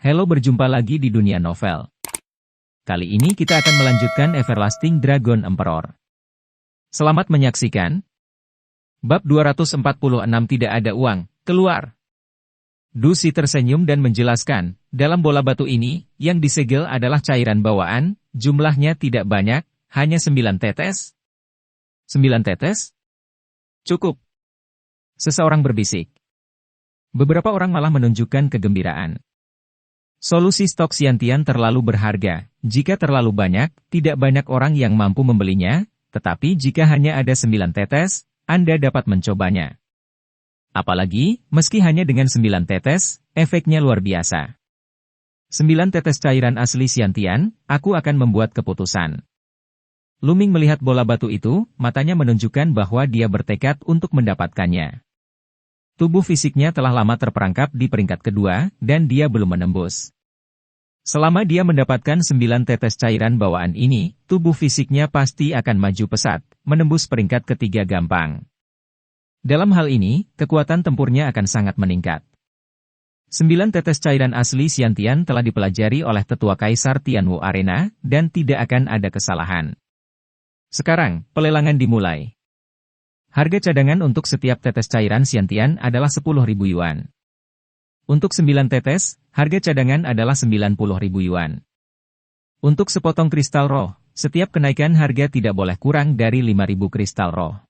Halo, berjumpa lagi di dunia novel. Kali ini kita akan melanjutkan Everlasting Dragon Emperor. Selamat menyaksikan. Bab 246 tidak ada uang, keluar. Dusi tersenyum dan menjelaskan, dalam bola batu ini, yang disegel adalah cairan bawaan, jumlahnya tidak banyak, hanya 9 tetes. 9 tetes? Cukup. Seseorang berbisik. Beberapa orang malah menunjukkan kegembiraan. Solusi stok Xiantian terlalu berharga. Jika terlalu banyak, tidak banyak orang yang mampu membelinya, tetapi jika hanya ada 9 tetes, Anda dapat mencobanya. Apalagi, meski hanya dengan 9 tetes, efeknya luar biasa. 9 tetes cairan asli Xiantian, aku akan membuat keputusan. Luming melihat bola batu itu, matanya menunjukkan bahwa dia bertekad untuk mendapatkannya. Tubuh fisiknya telah lama terperangkap di peringkat kedua, dan dia belum menembus. Selama dia mendapatkan 9 tetes cairan bawaan ini, tubuh fisiknya pasti akan maju pesat, menembus peringkat ketiga gampang. Dalam hal ini, kekuatan tempurnya akan sangat meningkat. 9 tetes cairan asli Xiantian telah dipelajari oleh tetua Kaisar Tianwu Arena, dan tidak akan ada kesalahan. Sekarang, pelelangan dimulai. Harga cadangan untuk setiap tetes cairan Xiantian adalah 10.000 yuan. Untuk 9 tetes, harga cadangan adalah 90.000 yuan. Untuk sepotong kristal roh, setiap kenaikan harga tidak boleh kurang dari 5.000 kristal roh.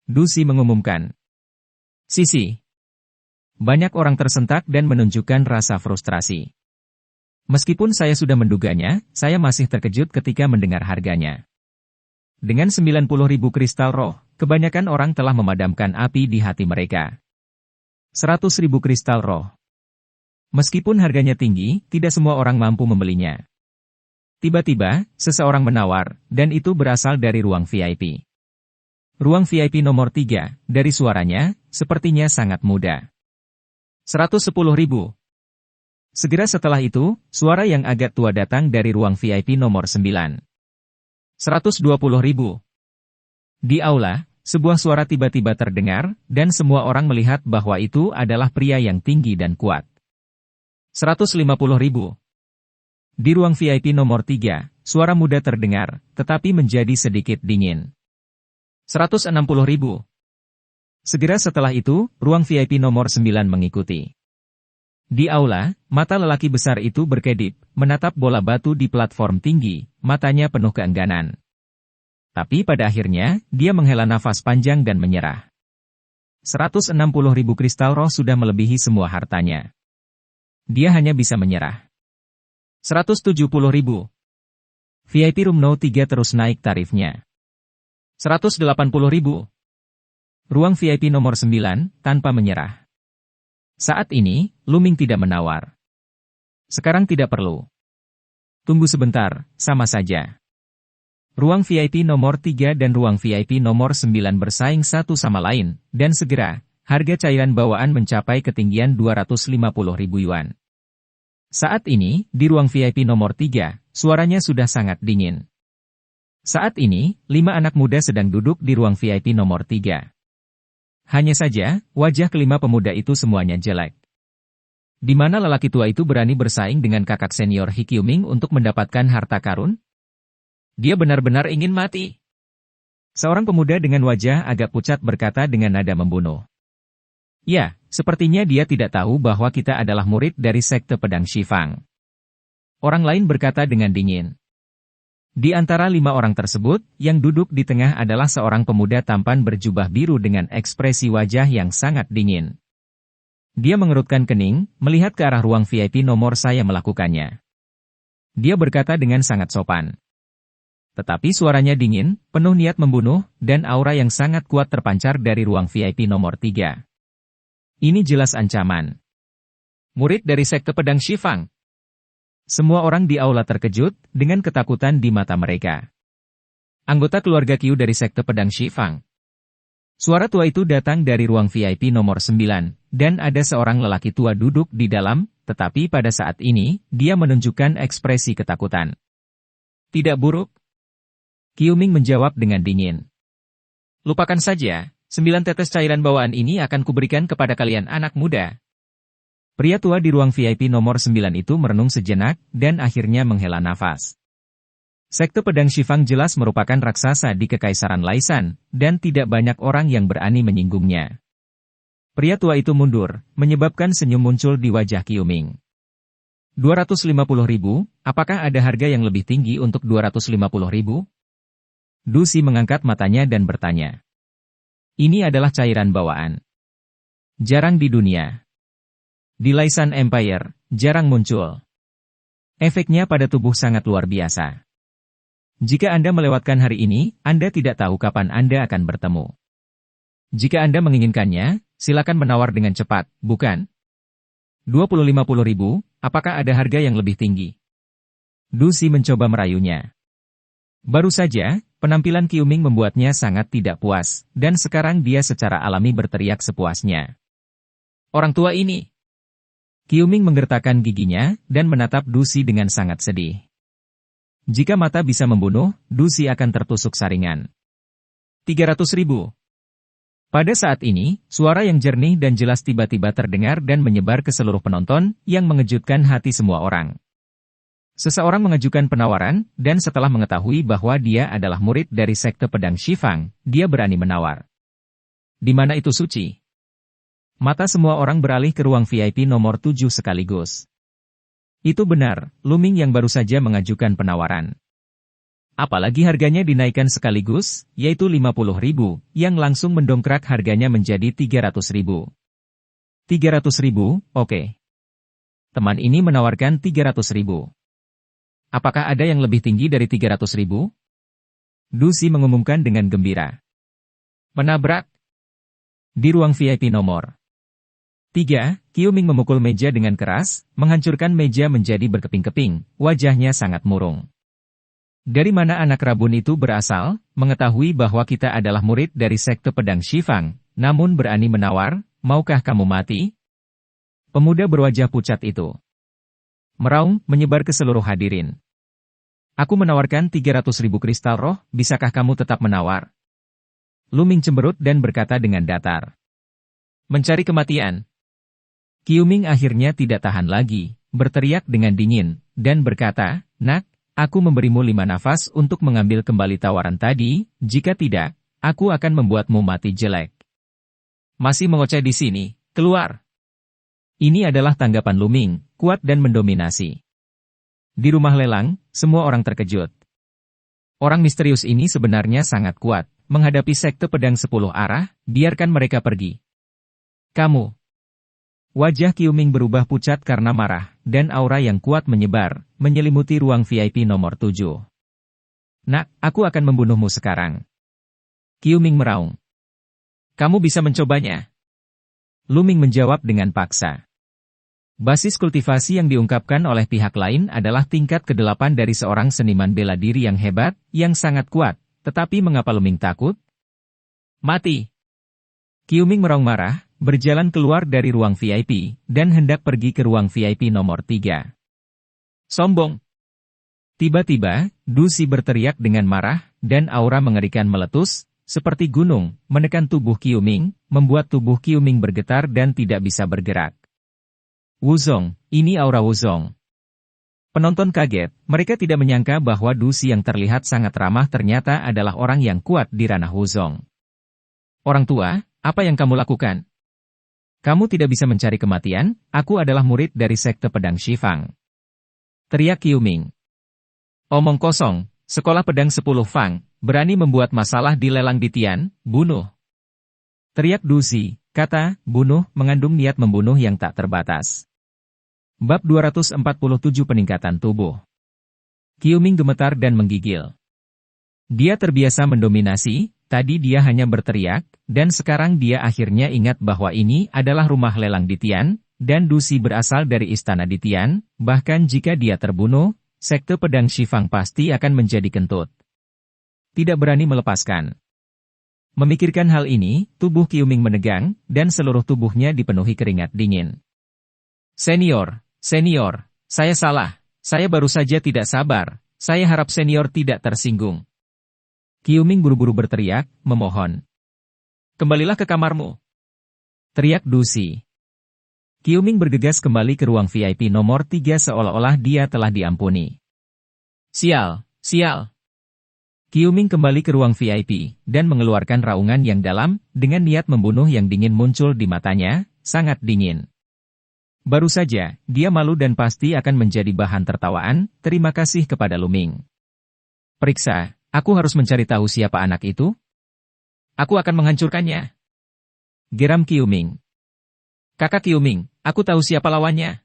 Dusi mengumumkan. Sisi. Banyak orang tersentak dan menunjukkan rasa frustrasi. Meskipun saya sudah menduganya, saya masih terkejut ketika mendengar harganya. Dengan 90.000 kristal roh, kebanyakan orang telah memadamkan api di hati mereka. 100.000 kristal roh. Meskipun harganya tinggi, tidak semua orang mampu membelinya. Tiba-tiba, seseorang menawar, dan itu berasal dari ruang VIP. Ruang VIP nomor 3, dari suaranya, sepertinya sangat muda. 110.000. Segera setelah itu, suara yang agak tua datang dari ruang VIP nomor 9. 120.000. Di aula, sebuah suara tiba-tiba terdengar, dan semua orang melihat bahwa itu adalah pria yang tinggi dan kuat. 150.000. Di ruang VIP nomor 3, suara muda terdengar, tetapi menjadi sedikit dingin. 160.000. Segera setelah itu, ruang VIP nomor 9 mengikuti. Di aula, mata lelaki besar itu berkedip, menatap bola batu di platform tinggi, matanya penuh keengganan. Tapi pada akhirnya, dia menghela nafas panjang dan menyerah. 160.000 kristal roh sudah melebihi semua hartanya. Dia hanya bisa menyerah. 170.000. VIP Room No 3 terus naik tarifnya. 180.000. Ruang VIP nomor 9, tanpa menyerah. Saat ini, Luming tidak menawar. Sekarang tidak perlu. Tunggu sebentar, sama saja. Ruang VIP nomor 3 dan ruang VIP nomor 9 bersaing satu sama lain, dan segera, harga cairan bawaan mencapai ketinggian 250.000 yuan. Saat ini, di ruang VIP nomor 3, suaranya sudah sangat dingin. Saat ini, 5 anak muda sedang duduk di ruang VIP nomor 3. Hanya saja, wajah kelima pemuda itu semuanya jelek. Di mana lelaki tua itu berani bersaing dengan kakak senior Hikyuming untuk mendapatkan harta karun? Dia benar-benar ingin mati. Seorang pemuda dengan wajah agak pucat berkata dengan nada membunuh. Ya, sepertinya dia tidak tahu bahwa kita adalah murid dari sekte pedang Shifang. Orang lain berkata dengan dingin. Di antara 5 orang tersebut, yang duduk di tengah adalah seorang pemuda tampan berjubah biru dengan ekspresi wajah yang sangat dingin. Dia mengerutkan kening, melihat ke arah ruang VIP nomor saya melakukannya. Dia berkata dengan sangat sopan. Tetapi suaranya dingin, penuh niat membunuh, dan aura yang sangat kuat terpancar dari ruang VIP nomor 3. Ini jelas ancaman. Murid dari sekte pedang Shifang. Semua orang di aula terkejut, dengan ketakutan di mata mereka. Anggota keluarga Qiu dari sekte pedang Shifang. Suara tua itu datang dari ruang VIP nomor 9, dan ada seorang lelaki tua duduk di dalam, tetapi pada saat ini, dia menunjukkan ekspresi ketakutan. Tidak buruk? Qiuming menjawab dengan dingin. Lupakan saja, 9 tetes cairan bawaan ini akan kuberikan kepada kalian anak muda. Pria tua di ruang VIP nomor 9 itu merenung sejenak, dan akhirnya menghela nafas. Sekte Pedang Shifang jelas merupakan raksasa di Kekaisaran Laisan, dan tidak banyak orang yang berani menyinggungnya. Pria tua itu mundur, menyebabkan senyum muncul di wajah Qiu Ming. 250.000, apakah ada harga yang lebih tinggi untuk 250.000? Du Si mengangkat matanya dan bertanya. Ini adalah cairan bawaan. Jarang di dunia. Di Laisan Empire, jarang muncul. Efeknya pada tubuh sangat luar biasa. Jika Anda melewatkan hari ini, Anda tidak tahu kapan Anda akan bertemu. Jika Anda menginginkannya, silakan menawar dengan cepat, bukan? 250.000, apakah ada harga yang lebih tinggi? Du Si mencoba merayunya. Baru saja, penampilan Qiu Ming membuatnya sangat tidak puas, dan sekarang dia secara alami berteriak sepuasnya. Orang tua ini! Qiu Ming menggertakkan giginya, dan menatap Du Si dengan sangat sedih. Jika mata bisa membunuh, Du Si akan tertusuk saringan. 300.000. Pada saat ini, suara yang jernih dan jelas tiba-tiba terdengar dan menyebar ke seluruh penonton, yang mengejutkan hati semua orang. Seseorang mengajukan penawaran, dan setelah mengetahui bahwa dia adalah murid dari Sekte Pedang Shifang, dia berani menawar. Di mana itu suci? Mata semua orang beralih ke ruang VIP nomor 7 sekaligus. Itu benar, Lu Ming yang baru saja mengajukan penawaran. Apalagi harganya dinaikkan sekaligus, yaitu 50.000, yang langsung mendongkrak harganya menjadi 300.000. 300.000, oke. Teman ini menawarkan 300.000. Apakah ada yang lebih tinggi dari 300.000? Du Si mengumumkan dengan gembira. Menabrak. Di ruang VIP nomor 3, Qiu Ming memukul meja dengan keras, menghancurkan meja menjadi berkeping-keping, wajahnya sangat murung. Dari mana anak rabun itu berasal, mengetahui bahwa kita adalah murid dari Sekte Pedang Shifang, namun berani menawar, maukah kamu mati? Pemuda berwajah pucat itu meraung, menyebar ke seluruh hadirin. Aku menawarkan 300.000 kristal roh, bisakah kamu tetap menawar? Lu Ming cemberut dan berkata dengan datar. Mencari kematian. Qiu Ming akhirnya tidak tahan lagi, berteriak dengan dingin, dan berkata, Nak, aku memberimu 5 nafas untuk mengambil kembali tawaran tadi, jika tidak, aku akan membuatmu mati jelek. Masih mengoceh di sini, keluar. Ini adalah tanggapan Lu Ming, kuat dan mendominasi. Di rumah lelang, semua orang terkejut. Orang misterius ini sebenarnya sangat kuat, menghadapi Sekte Pedang 10 arah, biarkan mereka pergi. Kamu. Wajah Qiu Ming berubah pucat karena marah, dan aura yang kuat menyebar, menyelimuti ruang VIP nomor 7. Nak, aku akan membunuhmu sekarang. Qiu Ming meraung. Kamu bisa mencobanya. Lu Ming menjawab dengan paksa. Basis kultivasi yang diungkapkan oleh pihak lain adalah tingkat ke-8 dari seorang seniman bela diri yang hebat, yang sangat kuat, tetapi mengapa Lu Ming takut? Mati. Qiu Ming meraung marah, berjalan keluar dari ruang VIP, dan hendak pergi ke ruang VIP nomor 3. Sombong! Tiba-tiba, Du Si berteriak dengan marah, dan aura mengerikan meletus, seperti gunung, menekan tubuh Qiu Ming, membuat tubuh Qiu Ming bergetar dan tidak bisa bergerak. Wuzong, ini aura Wuzong. Penonton kaget, mereka tidak menyangka bahwa Du Si yang terlihat sangat ramah ternyata adalah orang yang kuat di ranah Wuzong. Orang tua, apa yang kamu lakukan? Kamu tidak bisa mencari kematian, aku adalah murid dari Sekte Pedang Shifang. Teriak Qiu Ming. Omong kosong, sekolah pedang 10 Fang, berani membuat masalah di lelang di Tian, bunuh. Teriak Du Si, kata, bunuh, mengandung niat membunuh yang tak terbatas. Bab 247 Peningkatan Tubuh. Qiu Ming gemetar dan menggigil. Dia terbiasa mendominasi, tadi dia hanya berteriak, dan sekarang dia akhirnya ingat bahwa ini adalah rumah lelang di Tian, dan Du Si berasal dari istana di Tian, bahkan jika dia terbunuh, Sekte Pedang Shifang pasti akan menjadi kentut. Tidak berani melepaskan. Memikirkan hal ini, tubuh Qiu Ming menegang, dan seluruh tubuhnya dipenuhi keringat dingin. Senior, saya salah, saya baru saja tidak sabar, saya harap senior tidak tersinggung. Qiu Ming buru-buru berteriak, memohon. Kembalilah ke kamarmu. Teriak Du Si. Qiuming bergegas kembali ke ruang VIP nomor 3 seolah-olah dia telah diampuni. Sial, sial. Qiuming kembali ke ruang VIP, dan mengeluarkan raungan yang dalam, dengan niat membunuh yang dingin muncul di matanya, sangat dingin. Baru saja, dia malu dan pasti akan menjadi bahan tertawaan, terima kasih kepada Luming. Periksa, aku harus mencari tahu siapa anak itu? Aku akan menghancurkannya. Geram Qiuming. Kakak Qiuming, aku tahu siapa lawannya.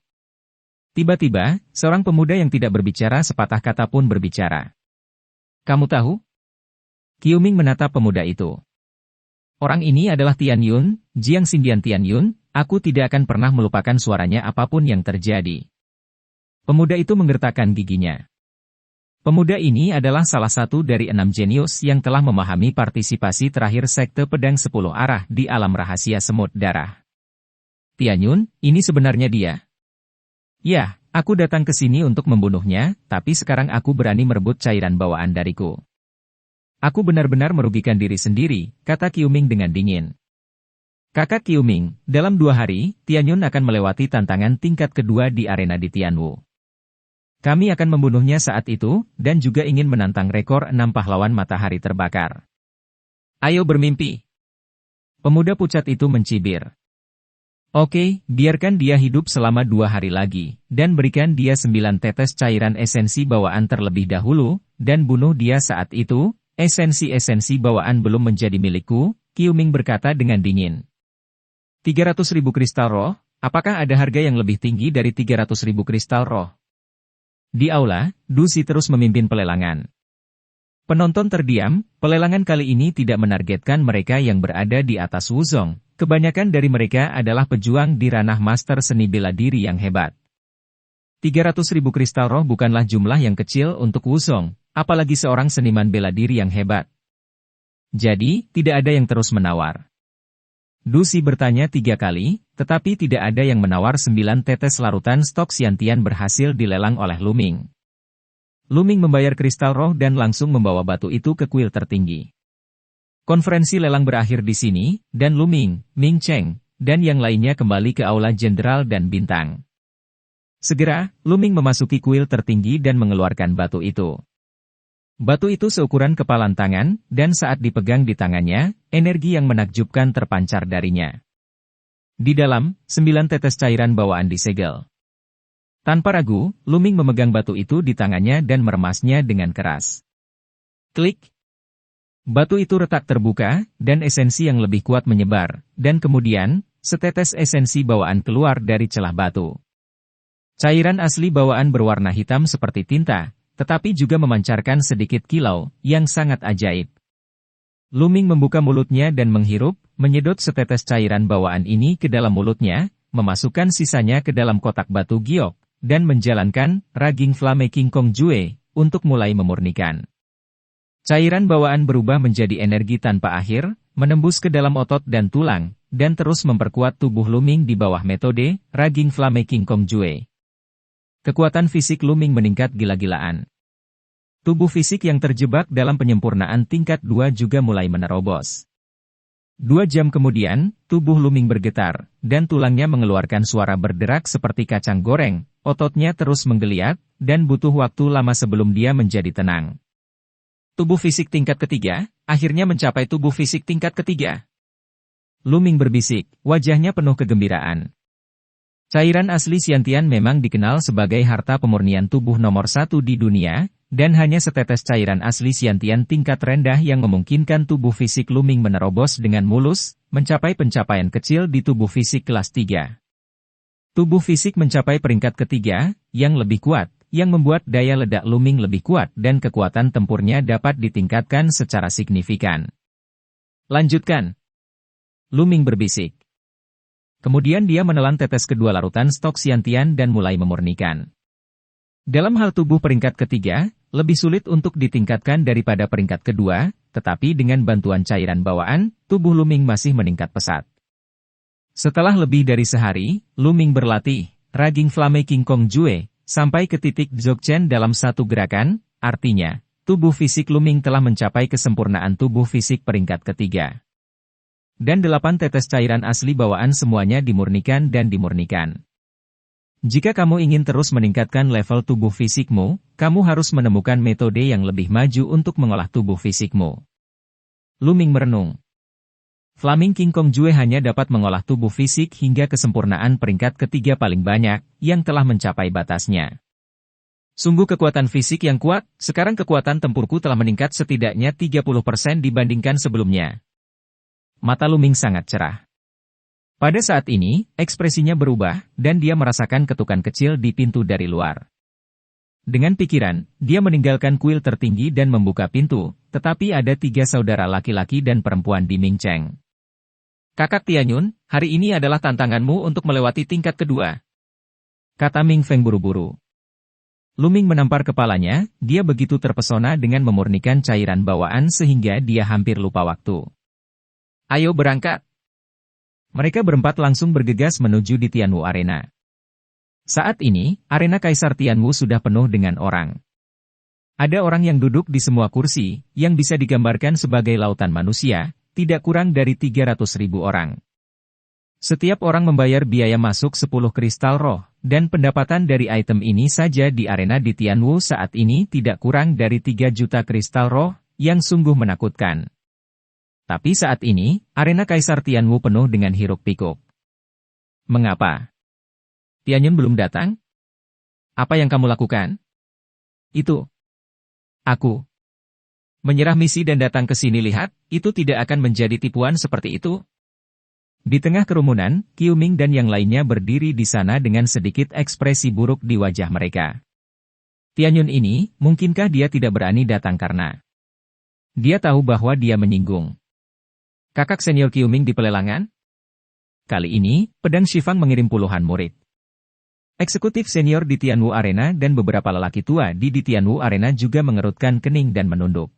Tiba-tiba, seorang pemuda yang tidak berbicara sepatah kata pun berbicara. Kamu tahu? Qiuming menatap pemuda itu. Orang ini adalah Tian Yun, Jiang Xindian Tian Yun, aku tidak akan pernah melupakan suaranya apapun yang terjadi. Pemuda itu menggertakkan giginya. Pemuda ini adalah salah satu dari 6 jenius yang telah memahami partisipasi terakhir Sekte Pedang 10 Arah di alam rahasia Semut Darah. Tian Yun, ini sebenarnya dia. Ya, aku datang ke sini untuk membunuhnya, tapi sekarang aku berani merebut cairan bawaan dariku. Aku benar-benar merugikan diri sendiri, kata Qiuming dengan dingin. Kakak Qiuming, dalam 2 hari, Tian Yun akan melewati tantangan tingkat kedua di arena di Tianwu. Kami akan membunuhnya saat itu, dan juga ingin menantang rekor 6 pahlawan matahari terbakar. Ayo bermimpi. Pemuda pucat itu mencibir. Oke, biarkan dia hidup selama 2 hari lagi, dan berikan dia 9 tetes cairan esensi bawaan terlebih dahulu, dan bunuh dia saat itu, esensi-esensi bawaan belum menjadi milikku, Qiuming berkata dengan dingin. 300.000 kristal roh, apakah ada harga yang lebih tinggi dari 300.000 kristal roh? Di aula, Du Si terus memimpin pelelangan. Penonton terdiam, pelelangan kali ini tidak menargetkan mereka yang berada di atas Wuzong. Kebanyakan dari mereka adalah pejuang di ranah master seni bela diri yang hebat. 300.000 kristal roh bukanlah jumlah yang kecil untuk Wuzong, apalagi seorang seniman bela diri yang hebat. Jadi, tidak ada yang terus menawar. Du Si bertanya 3 kali, tetapi tidak ada yang menawar 9 tetes larutan stok Xiantian berhasil dilelang oleh Luming. Luming membayar kristal roh dan langsung membawa batu itu ke kuil tertinggi. Konferensi lelang berakhir di sini, dan Luming, Ming Cheng, dan yang lainnya kembali ke aula jenderal dan bintang. Segera, Luming memasuki kuil tertinggi dan mengeluarkan batu itu. Batu itu seukuran kepalan tangan, dan saat dipegang di tangannya, energi yang menakjubkan terpancar darinya. Di dalam, 9 tetes cairan bawaan disegel. Tanpa ragu, Luming memegang batu itu di tangannya dan meremasnya dengan keras. Klik! Batu itu retak terbuka, dan esensi yang lebih kuat menyebar, dan kemudian, setetes esensi bawaan keluar dari celah batu. Cairan asli bawaan berwarna hitam seperti tinta, tetapi juga memancarkan sedikit kilau, yang sangat ajaib. Luming membuka mulutnya dan menghirup, menyedot setetes cairan bawaan ini ke dalam mulutnya, memasukkan sisanya ke dalam kotak batu giok, dan menjalankan Raging Flame King Kong Jue, untuk mulai memurnikan. Cairan bawaan berubah menjadi energi tanpa akhir, menembus ke dalam otot dan tulang, dan terus memperkuat tubuh Luming di bawah metode Raging Flame King Kong Jue. Kekuatan fisik Luming meningkat gila-gilaan. Tubuh fisik yang terjebak dalam penyempurnaan tingkat 2 juga mulai menerobos. 2 jam kemudian, tubuh Luming bergetar, dan tulangnya mengeluarkan suara berderak seperti kacang goreng, ototnya terus menggeliat, dan butuh waktu lama sebelum dia menjadi tenang. Tubuh fisik tingkat ketiga, akhirnya mencapai tubuh fisik tingkat ketiga. Luming berbisik, wajahnya penuh kegembiraan. Cairan asli Xiantian memang dikenal sebagai harta pemurnian tubuh nomor 1 di dunia, dan hanya setetes cairan asli Xiantian tingkat rendah yang memungkinkan tubuh fisik Luming menerobos dengan mulus, mencapai pencapaian kecil di tubuh fisik kelas 3. Tubuh fisik mencapai peringkat ketiga, yang lebih kuat, yang membuat daya ledak Luming lebih kuat dan kekuatan tempurnya dapat ditingkatkan secara signifikan. Lanjutkan. Luming berbisik. Kemudian dia menelan tetes kedua larutan stok Xiantian dan mulai memurnikan. Dalam hal tubuh peringkat ketiga, lebih sulit untuk ditingkatkan daripada peringkat kedua, tetapi dengan bantuan cairan bawaan, tubuh Luming masih meningkat pesat. Setelah lebih dari sehari, Luming berlatih Raging Flame King Kong Jue sampai ke titik Dzogchen dalam satu gerakan, artinya, tubuh fisik Luming telah mencapai kesempurnaan tubuh fisik peringkat ketiga. dan 8 tetes cairan asli bawaan semuanya dimurnikan dan dimurnikan. Jika kamu ingin terus meningkatkan level tubuh fisikmu, kamu harus menemukan metode yang lebih maju untuk mengolah tubuh fisikmu. Luming merenung. Flaming King Kong Jue hanya dapat mengolah tubuh fisik hingga kesempurnaan peringkat ketiga paling banyak, yang telah mencapai batasnya. Sungguh kekuatan fisik yang kuat, sekarang kekuatan tempurku telah meningkat setidaknya 30% dibandingkan sebelumnya. Mata Luming sangat cerah. Pada saat ini, ekspresinya berubah, dan dia merasakan ketukan kecil di pintu dari luar. Dengan pikiran, dia meninggalkan kuil tertinggi dan membuka pintu, tetapi ada 3 saudara laki-laki dan perempuan di Ming Cheng. Kakak Tianyun, hari ini adalah tantanganmu untuk melewati tingkat kedua, kata Ming Feng buru-buru. Luming menampar kepalanya, dia begitu terpesona dengan memurnikan cairan bawaan sehingga dia hampir lupa waktu. Ayo berangkat. Mereka berempat langsung bergegas menuju di Tianwu Arena. Saat ini, arena Kaisar Tianwu sudah penuh dengan orang. Ada orang yang duduk di semua kursi, yang bisa digambarkan sebagai lautan manusia, tidak kurang dari 300.000 orang. Setiap orang membayar biaya masuk 10 kristal roh, dan pendapatan dari item ini saja di arena di Tianwu saat ini tidak kurang dari 3 juta kristal roh, yang sungguh menakutkan. Tapi saat ini, arena Kaisar Tianwu penuh dengan hiruk-pikuk. Mengapa? Tianyun belum datang? Apa yang kamu lakukan? Itu. Aku. Menyerah misi dan datang ke sini lihat, itu tidak akan menjadi tipuan seperti itu. Di tengah kerumunan, Qiu Ming dan yang lainnya berdiri di sana dengan sedikit ekspresi buruk di wajah mereka. Tianyun ini, mungkinkah dia tidak berani datang karena dia tahu bahwa dia menyinggung kakak senior Qiu Ming di pelelangan? Kali ini, Pedang Shifang mengirim puluhan murid. Eksekutif senior di Tianwu Arena dan beberapa lelaki tua di Tianwu Arena juga mengerutkan kening dan menunduk.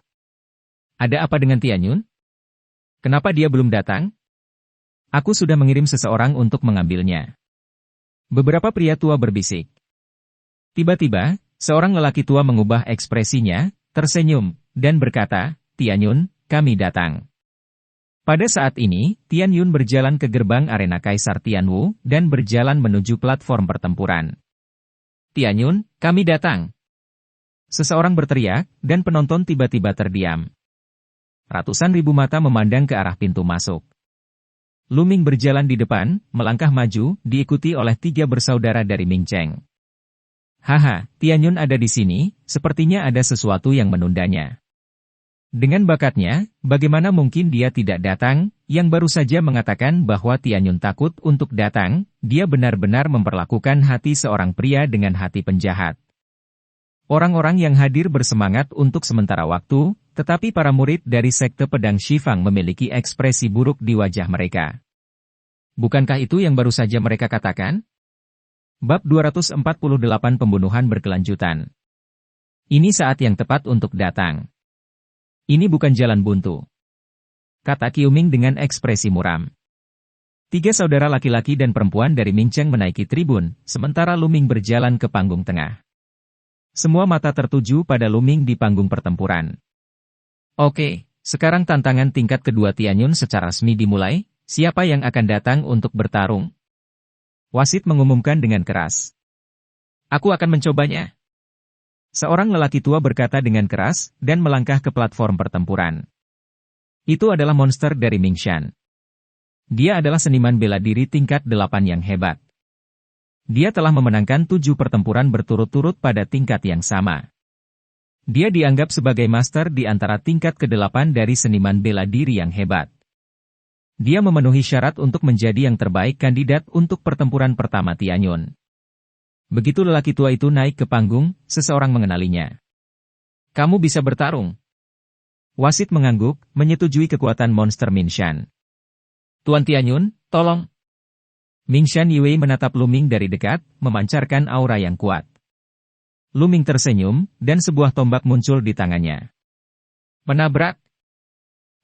Ada apa dengan Tianyun? Kenapa dia belum datang? Aku sudah mengirim seseorang untuk mengambilnya. Beberapa pria tua berbisik. Tiba-tiba, seorang lelaki tua mengubah ekspresinya, tersenyum, dan berkata, Tianyun, kami datang. Pada saat ini, Tianyun berjalan ke gerbang arena Kaisar Tianwu, dan berjalan menuju platform pertempuran. Tianyun, kami datang. Seseorang berteriak, dan penonton tiba-tiba terdiam. Ratusan ribu mata memandang ke arah pintu masuk. Luming berjalan di depan, melangkah maju, diikuti oleh 3 bersaudara dari Ming Cheng. Haha, Tianyun ada di sini, sepertinya ada sesuatu yang menundanya. Dengan bakatnya, bagaimana mungkin dia tidak datang, yang baru saja mengatakan bahwa Tianyun takut untuk datang, dia benar-benar memperlakukan hati seorang pria dengan hati penjahat. Orang-orang yang hadir bersemangat untuk sementara waktu, tetapi para murid dari sekte pedang Shifang memiliki ekspresi buruk di wajah mereka. Bukankah itu yang baru saja mereka katakan? Bab 248 Pembunuhan berkelanjutan. Ini saat yang tepat untuk datang. Ini bukan jalan buntu, kata Qiu Ming dengan ekspresi muram. 3 saudara laki-laki dan perempuan dari Ming Cheng menaiki tribun, sementara Luming berjalan ke panggung tengah. Semua mata tertuju pada Luming di panggung pertempuran. Oke, sekarang tantangan tingkat kedua Tianyun secara resmi dimulai, siapa yang akan datang untuk bertarung? Wasit mengumumkan dengan keras. Aku akan mencobanya. Seorang lelaki tua berkata dengan keras, dan melangkah ke platform pertempuran. Itu adalah monster dari Mingshan. Dia adalah seniman bela diri tingkat 8 yang hebat. Dia telah memenangkan 7 pertempuran berturut-turut pada tingkat yang sama. Dia dianggap sebagai master di antara tingkat ke-8 dari seniman bela diri yang hebat. Dia memenuhi syarat untuk menjadi yang terbaik kandidat untuk pertempuran pertama Tianyun. Begitu lelaki tua itu naik ke panggung, seseorang mengenalinya. Kamu bisa bertarung. Wasit mengangguk, menyetujui kekuatan monster Mingshan. Tuan Tianyun, tolong. Mingshan Yue menatap Luming dari dekat, memancarkan aura yang kuat. Luming tersenyum, dan sebuah tombak muncul di tangannya. Menabrak.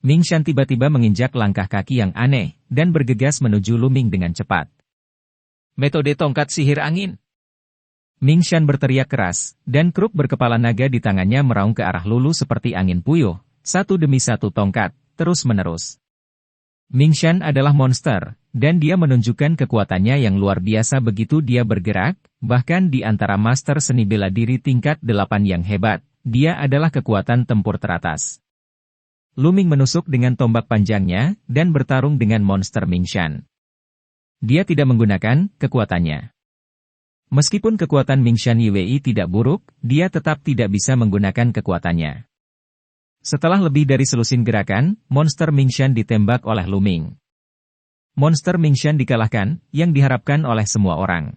Mingshan tiba-tiba menginjak langkah kaki yang aneh, dan bergegas menuju Luming dengan cepat. Metode tongkat sihir angin. Mingshan berteriak keras, dan kruk berkepala naga di tangannya meraung ke arah Lulu seperti angin puyuh, satu demi satu tongkat, terus-menerus. Mingshan adalah monster, dan dia menunjukkan kekuatannya yang luar biasa begitu dia bergerak, bahkan di antara master seni bela diri tingkat 8 yang hebat, dia adalah kekuatan tempur teratas. Lu Ming menusuk dengan tombak panjangnya, dan bertarung dengan monster Mingshan. Dia tidak menggunakan kekuatannya. Meskipun kekuatan Mingshan Yue tidak buruk, dia tetap tidak bisa menggunakan kekuatannya. Setelah lebih dari selusin gerakan, monster Mingshan ditembak oleh Lu Ming. Monster Mingshan dikalahkan, yang diharapkan oleh semua orang.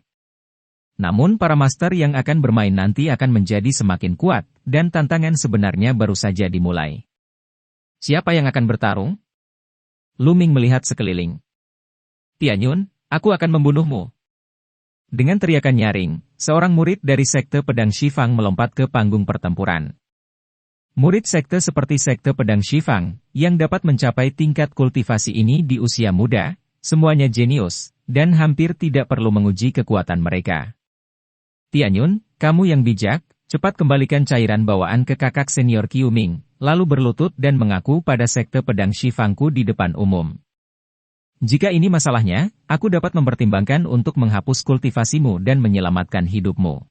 Namun para master yang akan bermain nanti akan menjadi semakin kuat, dan tantangan sebenarnya baru saja dimulai. Siapa yang akan bertarung? Lu Ming melihat sekeliling. Tianyun, aku akan membunuhmu. Dengan teriakan nyaring, seorang murid dari sekte pedang Shifang melompat ke panggung pertempuran. Murid sekte seperti sekte pedang Shifang, yang dapat mencapai tingkat kultivasi ini di usia muda, semuanya jenius, dan hampir tidak perlu menguji kekuatan mereka. Tianyun, kamu yang bijak, cepat kembalikan cairan bawaan ke kakak senior Qiu Ming, lalu berlutut dan mengaku pada sekte pedang Shifangku di depan umum. Jika ini masalahnya, aku dapat mempertimbangkan untuk menghapus kultivasimu dan menyelamatkan hidupmu.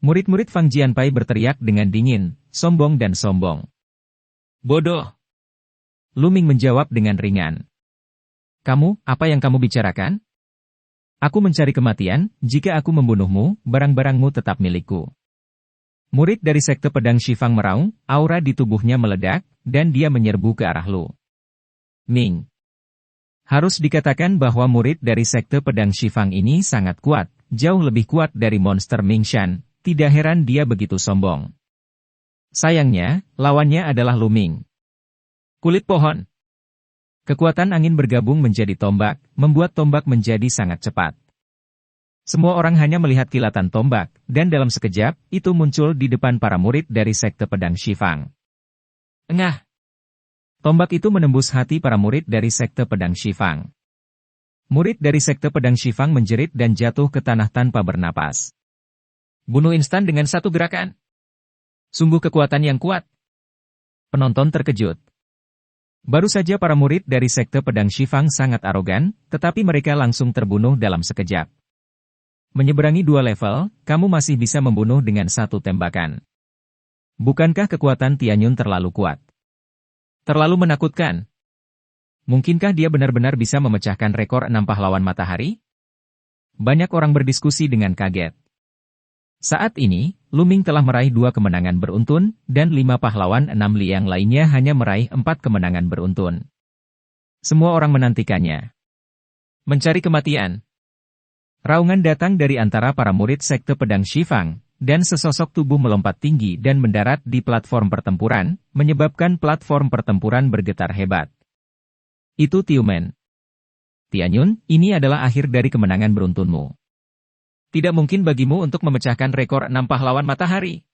Murid-murid Fang Jianpai berteriak dengan dingin, sombong dan sombong. Bodoh! Lu Ming menjawab dengan ringan. Kamu, apa yang kamu bicarakan? Aku mencari kematian, jika aku membunuhmu, barang-barangmu tetap milikku. Murid dari sekte pedang Shifang meraung, aura di tubuhnya meledak, dan dia menyerbu ke arah Lu Ming. Harus dikatakan bahwa murid dari sekte pedang Shifang ini sangat kuat, jauh lebih kuat dari monster Mingshan. Tidak heran dia begitu sombong. Sayangnya, lawannya adalah Lu Ming. Kulit pohon. Kekuatan angin bergabung menjadi tombak, membuat tombak menjadi sangat cepat. Semua orang hanya melihat kilatan tombak, dan dalam sekejap, itu muncul di depan para murid dari sekte pedang Shifang. Engah! Tombak itu menembus hati para murid dari sekte pedang Shifang. Murid dari sekte pedang Shifang menjerit dan jatuh ke tanah tanpa bernapas. Bunuh instan dengan satu gerakan. Sungguh kekuatan yang kuat. Penonton terkejut. Baru saja para murid dari sekte pedang Shifang sangat arogan, tetapi mereka langsung terbunuh dalam sekejap. Menyeberangi 2 level, kamu masih bisa membunuh dengan satu tembakan. Bukankah kekuatan Tianyun terlalu kuat? Terlalu menakutkan. Mungkinkah dia benar-benar bisa memecahkan rekor 6 pahlawan matahari? Banyak orang berdiskusi dengan kaget. Saat ini, Lu Ming telah meraih 2 kemenangan beruntun, dan 5 pahlawan 6 liang lainnya hanya meraih 4 kemenangan beruntun. Semua orang menantikannya. Mencari kematian. Raungan datang dari antara para murid sekte pedang Shifang, dan sesosok tubuh melompat tinggi dan mendarat di platform pertempuran, menyebabkan platform pertempuran bergetar hebat. Itu Tiumen. Tianyun, ini adalah akhir dari kemenangan beruntunmu. Tidak mungkin bagimu untuk memecahkan rekor 6 pahlawan matahari.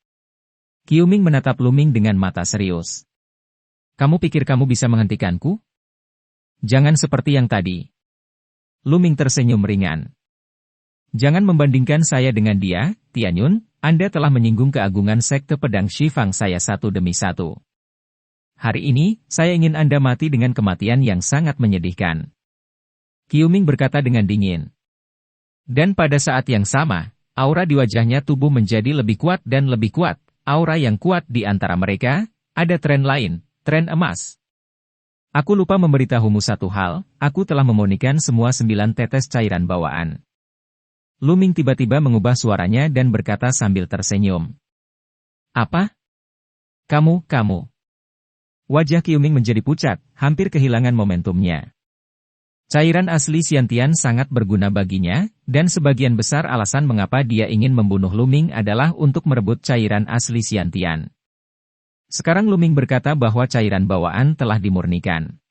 Qiu Ming menatap Lu Ming dengan mata serius. Kamu pikir kamu bisa menghentikanku? Jangan seperti yang tadi. Lu Ming tersenyum ringan. Jangan membandingkan saya dengan dia, Tianyun, Anda telah menyinggung keagungan sekte pedang Shifang saya satu demi satu. Hari ini, saya ingin Anda mati dengan kematian yang sangat menyedihkan. Qiu Ming berkata dengan dingin. Dan pada saat yang sama, aura di wajahnya tubuh menjadi lebih kuat dan lebih kuat. Aura yang kuat di antara mereka, ada tren lain, tren emas. Aku lupa memberitahumu satu hal, aku telah memurnikan semua 9 tetes cairan bawaan. Lu Ming tiba-tiba mengubah suaranya dan berkata sambil tersenyum. Apa? Kamu. Wajah Qiu Ming menjadi pucat, hampir kehilangan momentumnya. Cairan asli Xiantian sangat berguna baginya, dan sebagian besar alasan mengapa dia ingin membunuh Lu Ming adalah untuk merebut cairan asli Xiantian. Sekarang Lu Ming berkata bahwa cairan bawaan telah dimurnikan.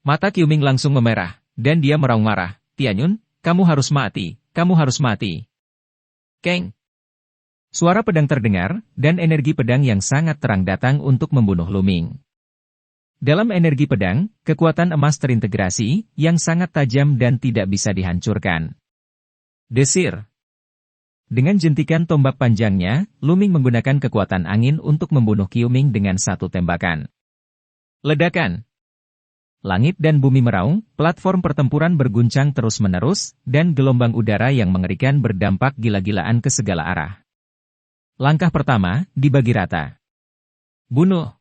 Mata Qiu Ming langsung memerah, dan dia meraung marah. Tianyun, kamu harus mati, kamu harus mati. Keng! Suara pedang terdengar, dan energi pedang yang sangat terang datang untuk membunuh Lu Ming. Dalam energi pedang, kekuatan emas terintegrasi, yang sangat tajam dan tidak bisa dihancurkan. Desir. Dengan jentikan tombak panjangnya, Lu Ming menggunakan kekuatan angin untuk membunuh Qiu Ming dengan satu tembakan. Ledakan. Langit dan bumi meraung, platform pertempuran berguncang terus-menerus, dan gelombang udara yang mengerikan berdampak gila-gilaan ke segala arah. Langkah pertama, dibagi rata. Bunuh.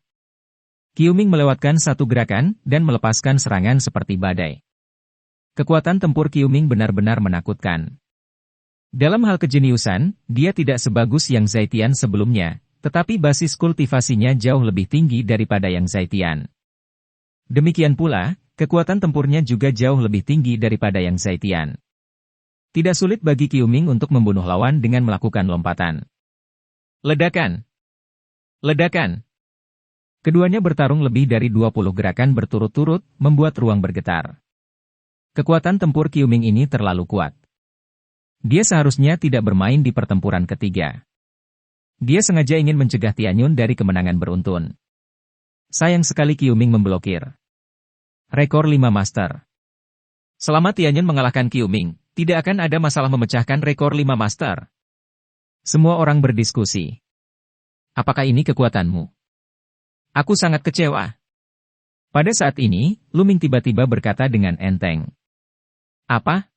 Qiu Ming melewatkan satu gerakan, dan melepaskan serangan seperti badai. Kekuatan tempur Qiu Ming benar-benar menakutkan. Dalam hal kejeniusan, dia tidak sebagus Yang Zaitian sebelumnya, tetapi basis kultivasinya jauh lebih tinggi daripada Yang Zaitian. Demikian pula, kekuatan tempurnya juga jauh lebih tinggi daripada Yang Zaitian. Tidak sulit bagi Qiu Ming untuk membunuh lawan dengan melakukan lompatan. Ledakan! Ledakan! Keduanya bertarung lebih dari 20 gerakan berturut-turut, membuat ruang bergetar. Kekuatan tempur Qiu Ming ini terlalu kuat. Dia seharusnya tidak bermain di pertempuran ketiga. Dia sengaja ingin mencegah Tianyun dari kemenangan beruntun. Sayang sekali Qiu Ming memblokir. Rekor 5 Master. Selama Tianyun mengalahkan Qiu Ming, tidak akan ada masalah memecahkan rekor 5 Master. Semua orang berdiskusi. Apakah ini kekuatanmu? Aku sangat kecewa. Pada saat ini, Lu Ming tiba-tiba berkata dengan enteng. Apa?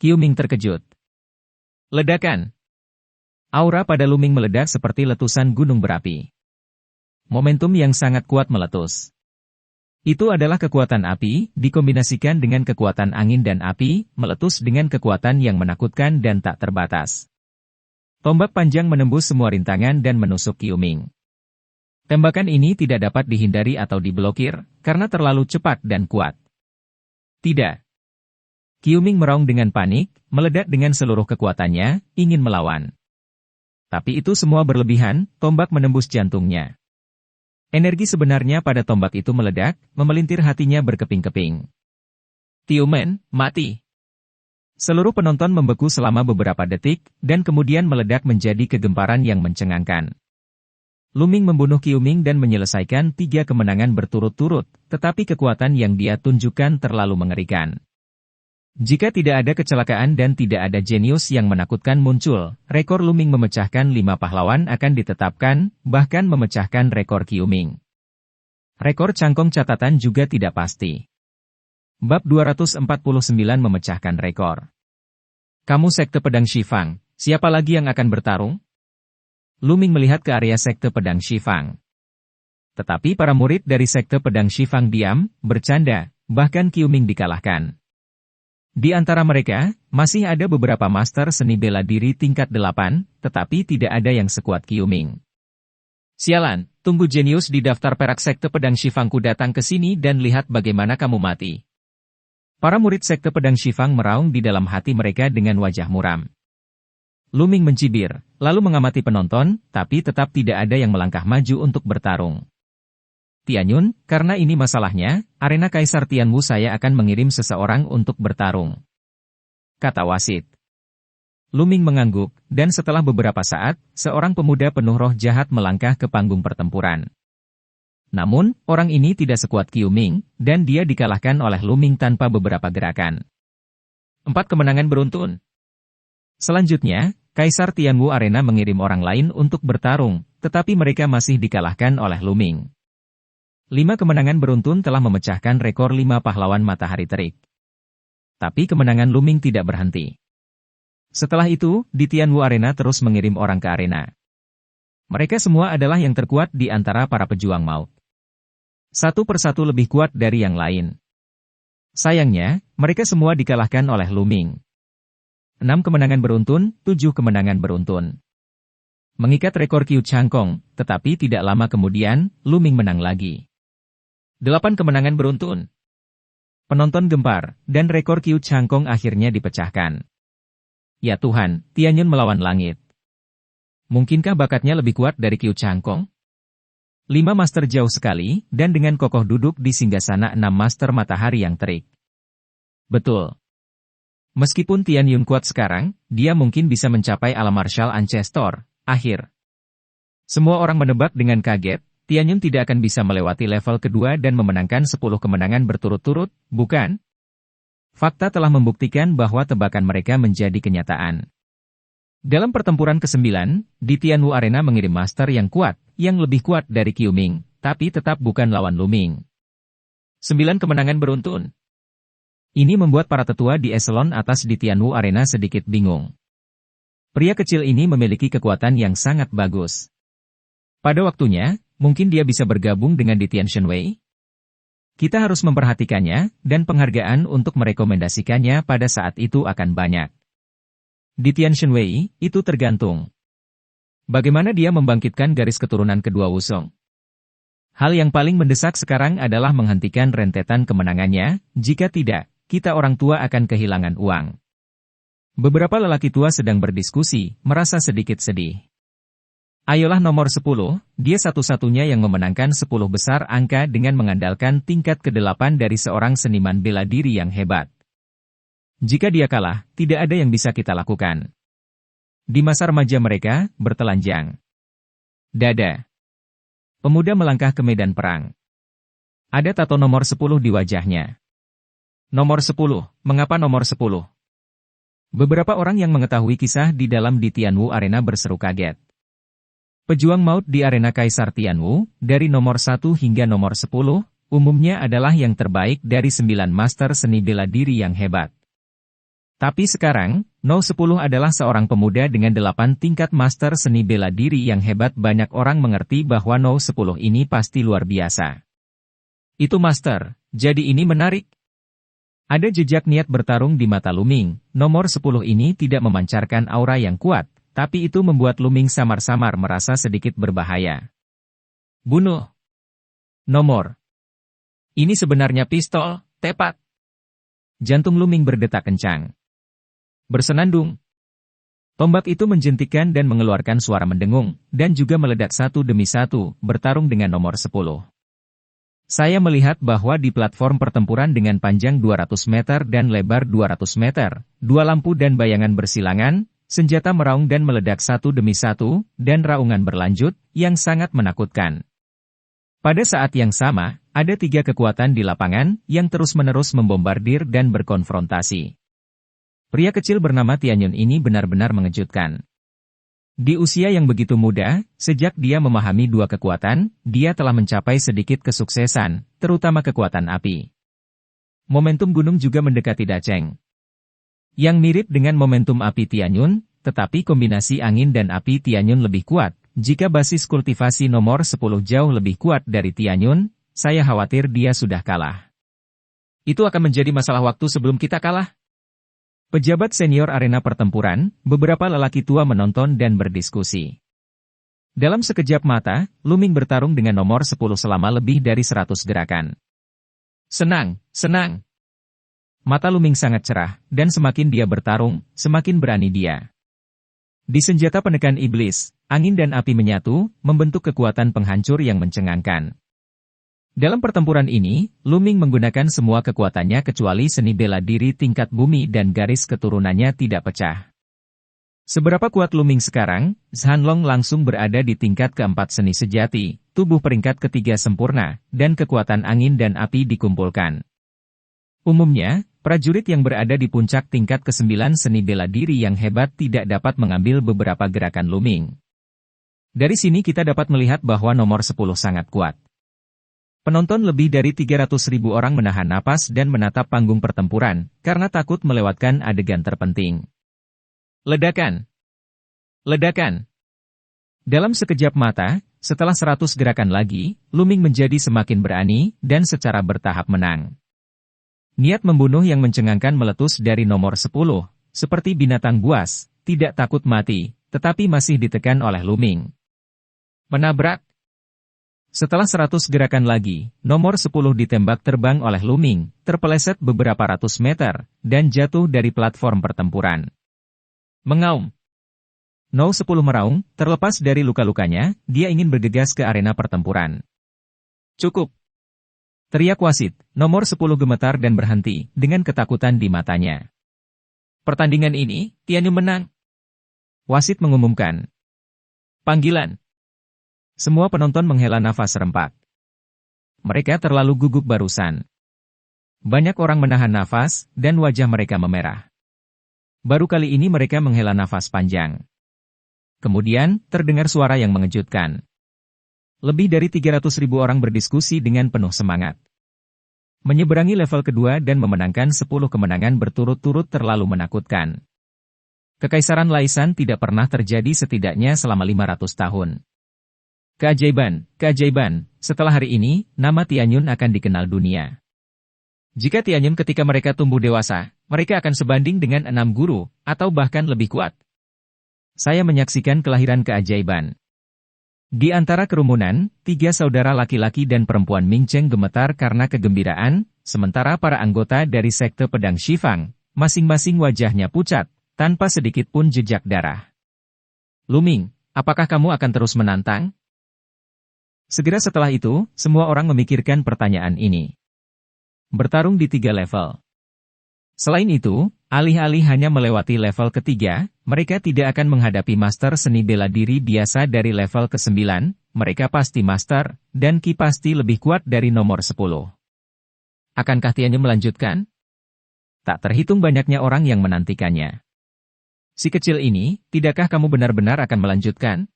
Qiu Ming terkejut. Ledakan. Aura pada Lu Ming meledak seperti letusan gunung berapi. Momentum yang sangat kuat meletus. Itu adalah kekuatan api, dikombinasikan dengan kekuatan angin dan api, meletus dengan kekuatan yang menakutkan dan tak terbatas. Tombak panjang menembus semua rintangan dan menusuk Qiu Ming. Tembakan ini tidak dapat dihindari atau diblokir, karena terlalu cepat dan kuat. Tidak. Qiu Ming meraung dengan panik, meledak dengan seluruh kekuatannya, ingin melawan. Tapi itu semua berlebihan, tombak menembus jantungnya. Energi sebenarnya pada tombak itu meledak, memelintir hatinya berkeping-keping. Tiumen, mati. Seluruh penonton membeku selama beberapa detik, dan kemudian meledak menjadi kegemparan yang mencengangkan. Lu Ming membunuh Qiu Ming dan menyelesaikan 3 kemenangan berturut-turut, tetapi kekuatan yang dia tunjukkan terlalu mengerikan. Jika tidak ada kecelakaan dan tidak ada jenius yang menakutkan muncul, rekor Lu Ming memecahkan 5 pahlawan akan ditetapkan, bahkan memecahkan rekor Qiu Ming. Rekor cangkong catatan juga tidak pasti. Bab 249 memecahkan rekor. Kamu Sekte Pedang Shifang, siapa lagi yang akan bertarung? Lu Ming melihat ke area Sekte Pedang Shifang. Tetapi para murid dari Sekte Pedang Shifang diam, bercanda, bahkan Qiu Ming dikalahkan. Di antara mereka, masih ada beberapa master seni bela diri tingkat 8, tetapi tidak ada yang sekuat Qiu Ming. Sialan, tunggu jenius di daftar perak Sekte Pedang Shifangku datang ke sini dan lihat bagaimana kamu mati. Para murid Sekte Pedang Shifang meraung di dalam hati mereka dengan wajah muram. Lu Ming mencibir, lalu mengamati penonton, tapi tetap tidak ada yang melangkah maju untuk bertarung. Tianyun, karena ini masalahnya, arena Kaisar Tianwu saya akan mengirim seseorang untuk bertarung. Kata wasit. Lu Ming mengangguk, dan setelah beberapa saat, seorang pemuda penuh roh jahat melangkah ke panggung pertempuran. Namun, orang ini tidak sekuat Qiu Ming, dan dia dikalahkan oleh Lu Ming tanpa beberapa gerakan. 4 kemenangan beruntun. Selanjutnya, Kaisar Tianwu Arena mengirim orang lain untuk bertarung, tetapi mereka masih dikalahkan oleh Lu Ming. 5 kemenangan beruntun telah memecahkan rekor 5 pahlawan matahari terik. Tapi kemenangan Lu Ming tidak berhenti. Setelah itu, di Tianwu Arena terus mengirim orang ke arena. Mereka semua adalah yang terkuat di antara para pejuang maut. Satu persatu lebih kuat dari yang lain. Sayangnya, mereka semua dikalahkan oleh Lu Ming. 6 kemenangan beruntun, 7 kemenangan beruntun. Mengikat rekor Qiu Changkong, tetapi tidak lama kemudian, Lu Ming menang lagi. 8 kemenangan beruntun. Penonton gempar, dan rekor Qiu Changkong akhirnya dipecahkan. Ya Tuhan, Tianyun melawan langit. Mungkinkah bakatnya lebih kuat dari Qiu Changkong? 5 master jauh sekali, dan dengan kokoh duduk di singgasana 6 master matahari yang terik. Betul. Meskipun Tianyun kuat sekarang, dia mungkin bisa mencapai alam martial ancestor, akhir. Semua orang menebak dengan kaget, Tianyun tidak akan bisa melewati level kedua dan memenangkan 10 kemenangan berturut-turut, bukan? Fakta telah membuktikan bahwa tebakan mereka menjadi kenyataan. Dalam pertempuran ke-9, di Tianwu Arena mengirim master yang kuat, yang lebih kuat dari Qiu Ming, tapi tetap bukan lawan Lu Ming. 9 kemenangan beruntun. Ini membuat para tetua di eselon atas di Tianwu Arena sedikit bingung. Pria kecil ini memiliki kekuatan yang sangat bagus. Pada waktunya, mungkin dia bisa bergabung dengan di Tianshenwei? Kita harus memperhatikannya, dan penghargaan untuk merekomendasikannya pada saat itu akan banyak. Di Tianshenwei, itu tergantung. Bagaimana dia membangkitkan garis keturunan kedua Wusong? Hal yang paling mendesak sekarang adalah menghentikan rentetan kemenangannya, jika tidak, kita orang tua akan kehilangan uang. Beberapa lelaki tua sedang berdiskusi, merasa sedikit sedih. Ayolah nomor 10, dia satu-satunya yang memenangkan 10 besar angka dengan mengandalkan tingkat ke-8 dari seorang seniman bela diri yang hebat. Jika dia kalah, tidak ada yang bisa kita lakukan. Di masa remaja mereka, bertelanjang dada. Pemuda melangkah ke medan perang. Ada tato nomor 10 di wajahnya. Nomor 10, mengapa nomor 10? Beberapa orang yang mengetahui kisah di dalam di Tianwu Arena berseru kaget. Pejuang maut di arena Kaisar Tianwu, dari nomor 1 hingga nomor 10, umumnya adalah yang terbaik dari 9 master seni bela diri yang hebat. Tapi sekarang, No 10 adalah seorang pemuda dengan 8 tingkat master seni bela diri yang hebat. Banyak orang mengerti bahwa No 10 ini pasti luar biasa. Itu master, jadi ini menarik. Ada jejak niat bertarung di mata Luming. Nomor 10 ini tidak memancarkan aura yang kuat, tapi itu membuat Luming samar-samar merasa sedikit berbahaya. Bunuh. Nomor. Ini sebenarnya pistol, tepat. Jantung Luming berdetak kencang. Bersenandung. Tombak itu menjentikan dan mengeluarkan suara mendengung, dan juga meledak satu demi satu, bertarung dengan nomor 10. Saya melihat bahwa di platform pertempuran dengan panjang 200 meter dan lebar 200 meter, 2 lampu dan bayangan bersilangan, senjata meraung dan meledak satu demi satu, dan raungan berlanjut, yang sangat menakutkan. Pada saat yang sama, ada 3 kekuatan di lapangan, yang terus-menerus membombardir dan berkonfrontasi. Pria kecil bernama Tianyun ini benar-benar mengejutkan. Di usia yang begitu muda, sejak dia memahami 2 kekuatan, dia telah mencapai sedikit kesuksesan, terutama kekuatan api. Momentum gunung juga mendekati Dacheng. Yang mirip dengan momentum api Tianyun, tetapi kombinasi angin dan api Tianyun lebih kuat. Jika basis kultivasi nomor 10 jauh lebih kuat dari Tianyun, saya khawatir dia sudah kalah. Itu akan menjadi masalah waktu sebelum kita kalah. Pejabat senior arena pertempuran, beberapa lelaki tua menonton dan berdiskusi. Dalam sekejap mata, Luming bertarung dengan nomor 10 selama lebih dari 100 gerakan. Senang, senang. Mata Luming sangat cerah, dan semakin dia bertarung, semakin berani dia. Di senjata penekan iblis, angin dan api menyatu, membentuk kekuatan penghancur yang mencengangkan. Dalam pertempuran ini, Luming menggunakan semua kekuatannya kecuali seni bela diri tingkat bumi dan garis keturunannya tidak pecah. Seberapa kuat Luming sekarang, Zhanlong langsung berada di tingkat keempat seni sejati, tubuh peringkat ketiga sempurna, dan kekuatan angin dan api dikumpulkan. Umumnya, prajurit yang berada di puncak tingkat ke-9 seni bela diri yang hebat tidak dapat mengambil beberapa gerakan Luming. Dari sini kita dapat melihat bahwa nomor 10 sangat kuat. Penonton lebih dari 300.000 orang menahan napas dan menatap panggung pertempuran, karena takut melewatkan adegan terpenting. Ledakan! Ledakan! Dalam sekejap mata, setelah 100 gerakan lagi, Luming menjadi semakin berani, dan secara bertahap menang. Niat membunuh yang mencengangkan meletus dari nomor 10, seperti binatang buas, tidak takut mati, tetapi masih ditekan oleh Luming. Menabrak! Setelah 100 gerakan lagi, nomor 10 ditembak terbang oleh Luming, terpeleset beberapa ratus meter, dan jatuh dari platform pertempuran. Mengaum. No 10 meraung, terlepas dari luka-lukanya, dia ingin bergegas ke arena pertempuran. Cukup. Teriak wasit, nomor 10 gemetar dan berhenti, dengan ketakutan di matanya. Pertandingan ini, Tianyun menang. Wasit mengumumkan. Panggilan. Semua penonton menghela nafas serempak. Mereka terlalu gugup barusan. Banyak orang menahan nafas, dan wajah mereka memerah. Baru kali ini mereka menghela nafas panjang. Kemudian, terdengar suara yang mengejutkan. Lebih dari 300.000 orang berdiskusi dengan penuh semangat. Menyeberangi level kedua dan memenangkan 10 kemenangan berturut-turut terlalu menakutkan. Kekaisaran Laisan tidak pernah terjadi setidaknya selama 500 tahun. Keajaiban, keajaiban, setelah hari ini, nama Tianyun akan dikenal dunia. Jika Tianyun ketika mereka tumbuh dewasa, mereka akan sebanding dengan 6 guru, atau bahkan lebih kuat. Saya menyaksikan kelahiran keajaiban. Di antara kerumunan, 3 saudara laki-laki dan perempuan Ming Cheng gemetar karena kegembiraan, sementara para anggota dari sekte pedang Shifang, masing-masing wajahnya pucat, tanpa sedikit pun jejak darah. Lu Ming, apakah kamu akan terus menantang? Segera setelah itu, semua orang memikirkan pertanyaan ini. Bertarung di 3 level. Selain itu, alih-alih hanya melewati level ketiga, mereka tidak akan menghadapi master seni bela diri biasa dari level ke-9, mereka pasti master, dan Ki pasti lebih kuat dari nomor 10. Akankah Tianyun melanjutkan? Tak terhitung banyaknya orang yang menantikannya. Si kecil ini, tidakkah kamu benar-benar akan melanjutkan?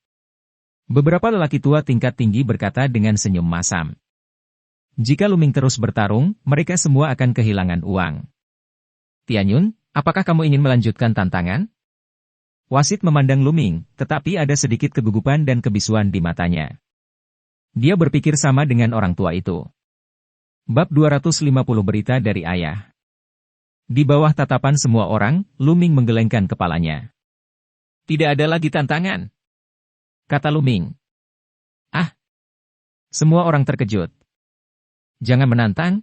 Beberapa lelaki tua tingkat tinggi berkata dengan senyum masam. Jika Lu Ming terus bertarung, mereka semua akan kehilangan uang. Tianyun, apakah kamu ingin melanjutkan tantangan? Wasit memandang Lu Ming, tetapi ada sedikit kegugupan dan kebisuan di matanya. Dia berpikir sama dengan orang tua itu. Bab 250 Berita dari Ayah. Di bawah tatapan semua orang, Lu Ming menggelengkan kepalanya. Tidak ada lagi tantangan, kata Lu Ming. Ah! Semua orang terkejut. Jangan menantang?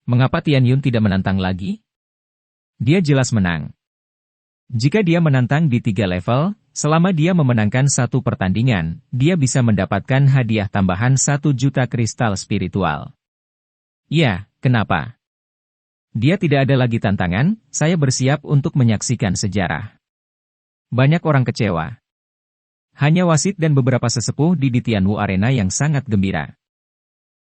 Mengapa Tianyun tidak menantang lagi? Dia jelas menang. Jika dia menantang di 3 level, selama dia memenangkan 1 pertandingan, dia bisa mendapatkan hadiah tambahan 1 juta kristal spiritual. Ya, kenapa? Dia tidak ada lagi tantangan, saya bersiap untuk menyaksikan sejarah. Banyak orang kecewa. Hanya wasit dan beberapa sesepuh di Tianwu Arena yang sangat gembira.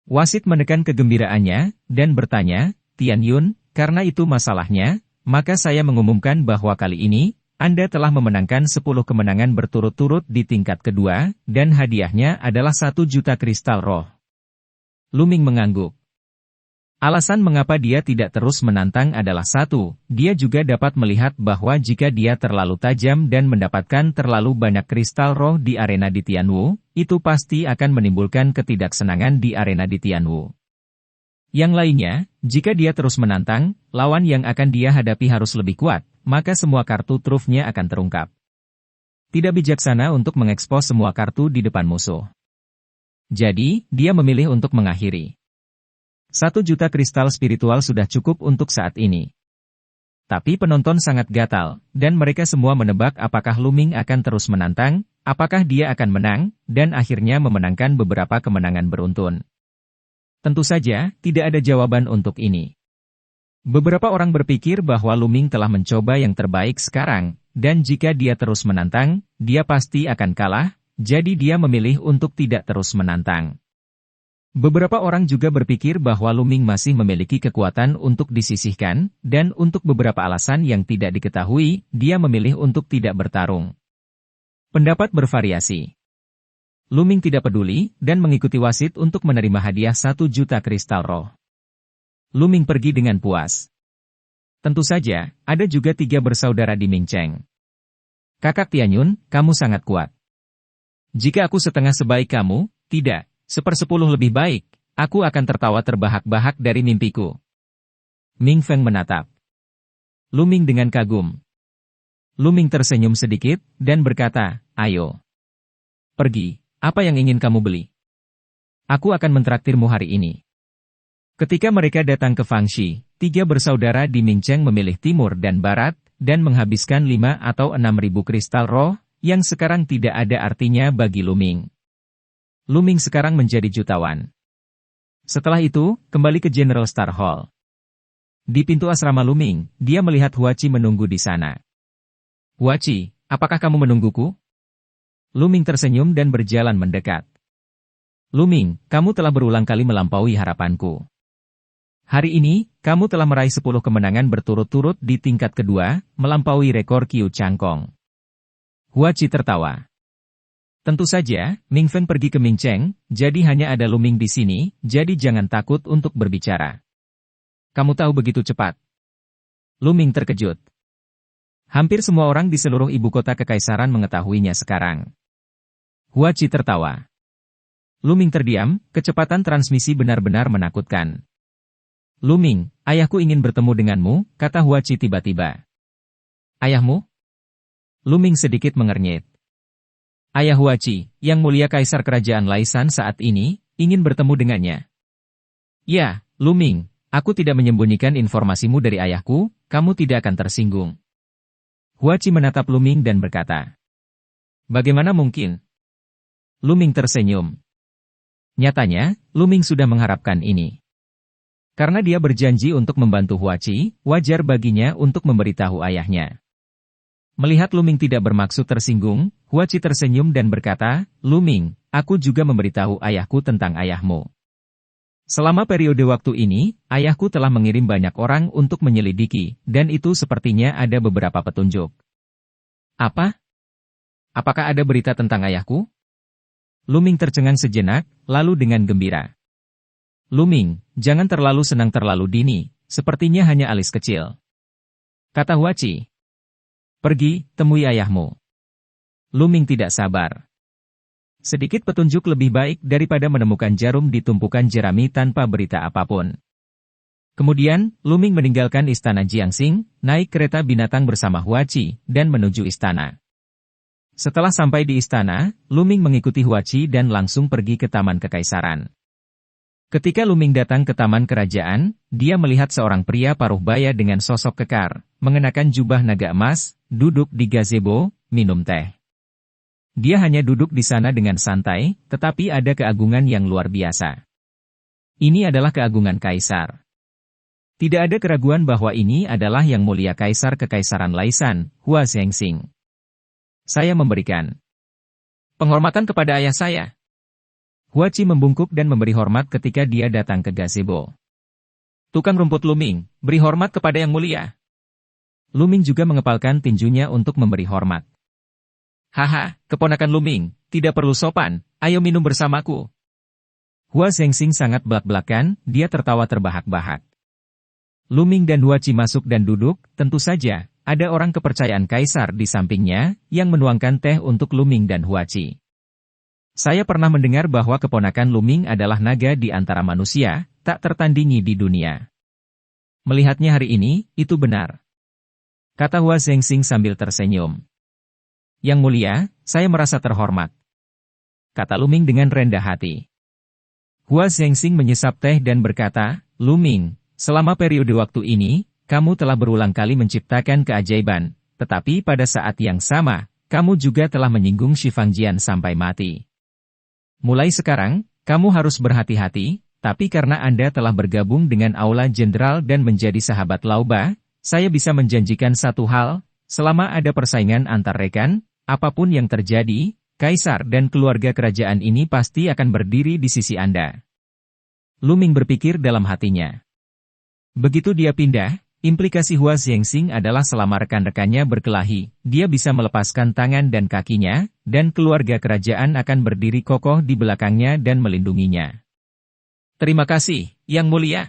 Wasit menekan kegembiraannya, dan bertanya, Tianyun, karena itu masalahnya, maka saya mengumumkan bahwa kali ini, Anda telah memenangkan 10 kemenangan berturut-turut di tingkat kedua, dan hadiahnya adalah 1 juta kristal roh. Lu Ming mengangguk. Alasan mengapa dia tidak terus menantang adalah satu, dia juga dapat melihat bahwa jika dia terlalu tajam dan mendapatkan terlalu banyak kristal roh di arena di Tianwu, itu pasti akan menimbulkan ketidaksenangan di arena di Tianwu. Yang lainnya, jika dia terus menantang, lawan yang akan dia hadapi harus lebih kuat, maka semua kartu trufnya akan terungkap. Tidak bijaksana untuk mengekspos semua kartu di depan musuh. Jadi, dia memilih untuk mengakhiri. 1 juta kristal spiritual sudah cukup untuk saat ini. Tapi penonton sangat gatal, dan mereka semua menebak apakah Lu Ming akan terus menantang, apakah dia akan menang, dan akhirnya memenangkan beberapa kemenangan beruntun. Tentu saja, tidak ada jawaban untuk ini. Beberapa orang berpikir bahwa Lu Ming telah mencoba yang terbaik sekarang, dan jika dia terus menantang, dia pasti akan kalah, jadi dia memilih untuk tidak terus menantang. Beberapa orang juga berpikir bahwa Lu Ming masih memiliki kekuatan untuk disisihkan, dan untuk beberapa alasan yang tidak diketahui, dia memilih untuk tidak bertarung. Pendapat bervariasi. Lu Ming tidak peduli, dan mengikuti wasit untuk menerima hadiah 1 juta kristal roh. Lu Ming pergi dengan puas. Tentu saja, ada juga 3 bersaudara di Ming Cheng. Kakak Tianyun, kamu sangat kuat. Jika aku setengah sebaik kamu, tidak. 1/10 lebih baik, aku akan tertawa terbahak-bahak dari mimpiku. Ming Feng menatap Lu Ming dengan kagum. Lu Ming tersenyum sedikit, dan berkata, ayo. Pergi, apa yang ingin kamu beli? Aku akan mentraktirmu hari ini. Ketika mereka datang ke Fangxi, 3 bersaudara di Ming Cheng memilih timur dan barat, dan menghabiskan 5 atau 6.000 kristal roh, yang sekarang tidak ada artinya bagi Lu Ming. Lu Ming sekarang menjadi jutawan. Setelah itu, kembali ke General Star Hall. Di pintu asrama Lu Ming, dia melihat Huachi menunggu di sana. Huachi, apakah kamu menungguku? Lu Ming tersenyum dan berjalan mendekat. Lu Ming, kamu telah berulang kali melampaui harapanku. Hari ini, kamu telah meraih 10 kemenangan berturut-turut di tingkat kedua, melampaui rekor Qiu Changkong. Huachi tertawa. Tentu saja, Ming Feng pergi ke Ming Cheng, jadi hanya ada Lu Ming di sini, jadi jangan takut untuk berbicara. Kamu tahu begitu cepat. Lu Ming terkejut. Hampir semua orang di seluruh ibu kota kekaisaran mengetahuinya sekarang. Hua Qi tertawa. Lu Ming terdiam, kecepatan transmisi benar-benar menakutkan. Lu Ming, ayahku ingin bertemu denganmu, kata Hua Qi tiba-tiba. Ayahmu? Lu Ming sedikit mengernyit. Ayah Hua Qi, yang mulia kaisar kerajaan Laisan saat ini, ingin bertemu dengannya. Ya, Lu Ming, aku tidak menyembunyikan informasimu dari ayahku, kamu tidak akan tersinggung. Hua Qi menatap Lu Ming dan berkata. Bagaimana mungkin? Lu Ming tersenyum. Nyatanya, Lu Ming sudah mengharapkan ini. Karena dia berjanji untuk membantu Hua Qi, wajar baginya untuk memberitahu ayahnya. Melihat Lu Ming tidak bermaksud tersinggung, Hua Qi tersenyum dan berkata, Lu Ming, aku juga memberitahu ayahku tentang ayahmu. Selama periode waktu ini, ayahku telah mengirim banyak orang untuk menyelidiki, dan itu sepertinya ada beberapa petunjuk. Apa? Apakah ada berita tentang ayahku? Lu Ming tercengang sejenak, lalu dengan gembira. Lu Ming, jangan terlalu senang terlalu dini, sepertinya hanya alis kecil. Kata Hua Qi. Pergi, temui ayahmu. Lu Ming tidak sabar. Sedikit petunjuk lebih baik daripada menemukan jarum di tumpukan jerami tanpa berita apapun. Kemudian, Lu Ming meninggalkan istana Jiangxing, naik kereta binatang bersama Hua Qi, dan menuju istana. Setelah sampai di istana, Lu Ming mengikuti Hua Qi dan langsung pergi ke Taman Kekaisaran. Ketika Lu Ming datang ke taman kerajaan, dia melihat seorang pria paruh baya dengan sosok kekar, mengenakan jubah naga emas, duduk di gazebo, minum teh. Dia hanya duduk di sana dengan santai, tetapi ada keagungan yang luar biasa. Ini adalah keagungan kaisar. Tidak ada keraguan bahwa ini adalah yang mulia kaisar kekaisaran Laisan, Hua Zhengxing. Saya memberikan penghormatan kepada ayah saya. Hua Qi membungkuk dan memberi hormat ketika dia datang ke gazebo. Tukang rumput Lu Ming, beri hormat kepada yang mulia. Lu Ming juga mengepalkan tinjunya untuk memberi hormat. Haha, keponakan Lu Ming, tidak perlu sopan, ayo minum bersamaku. Hua Zhengxing sangat belak-belakan, dia tertawa terbahak-bahak. Lu Ming dan Hua Qi masuk dan duduk, tentu saja. Ada orang kepercayaan kaisar di sampingnya, yang menuangkan teh untuk Lu Ming dan Hua Qi. Saya pernah mendengar bahwa keponakan Lu Ming adalah naga di antara manusia, tak tertandingi di dunia. Melihatnya hari ini, itu benar. Kata Hua Zhengxing sambil tersenyum. Yang mulia, saya merasa terhormat. Kata Lu Ming dengan rendah hati. Hua Zhengxing menyesap teh dan berkata, Lu Ming, selama periode waktu ini, kamu telah berulang kali menciptakan keajaiban, tetapi pada saat yang sama, kamu juga telah menyinggung Shi Fangjian sampai mati. Mulai sekarang, kamu harus berhati-hati, tapi karena Anda telah bergabung dengan Aula Jenderal dan menjadi sahabat Laoba, saya bisa menjanjikan satu hal, selama ada persaingan antar rekan, apapun yang terjadi, Kaisar dan keluarga kerajaan ini pasti akan berdiri di sisi Anda. Lu Ming berpikir dalam hatinya. Begitu dia pindah, implikasi Hua Zhengxing adalah selama rekan-rekannya berkelahi, dia bisa melepaskan tangan dan kakinya, dan keluarga kerajaan akan berdiri kokoh di belakangnya dan melindunginya. Terima kasih, Yang Mulia.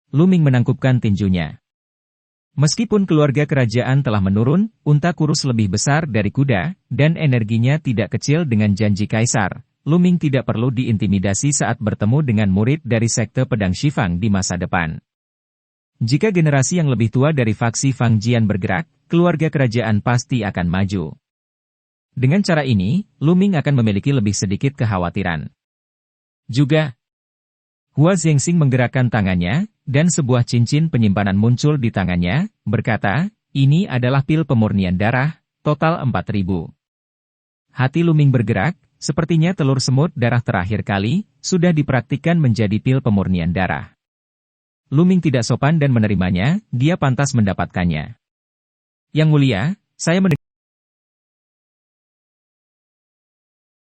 Lu Ming menangkupkan tinjunya. Meskipun keluarga kerajaan telah menurun, unta kurus lebih besar dari kuda, dan energinya tidak kecil dengan janji kaisar, Lu Ming tidak perlu diintimidasi saat bertemu dengan murid dari sekte pedang Shifang di masa depan. Jika generasi yang lebih tua dari faksi Fangjian bergerak, keluarga kerajaan pasti akan maju. Dengan cara ini, Lu Ming akan memiliki lebih sedikit kekhawatiran. Juga, Hua Zhengxing menggerakkan tangannya, dan sebuah cincin penyimpanan muncul di tangannya, berkata, ini adalah pil pemurnian darah, total 4.000. Hati Lu Ming bergerak, sepertinya telur semut darah terakhir kali, sudah dipraktikkan menjadi pil pemurnian darah. Lu Ming tidak sopan dan menerimanya, dia pantas mendapatkannya. Yang Mulia, saya mendengar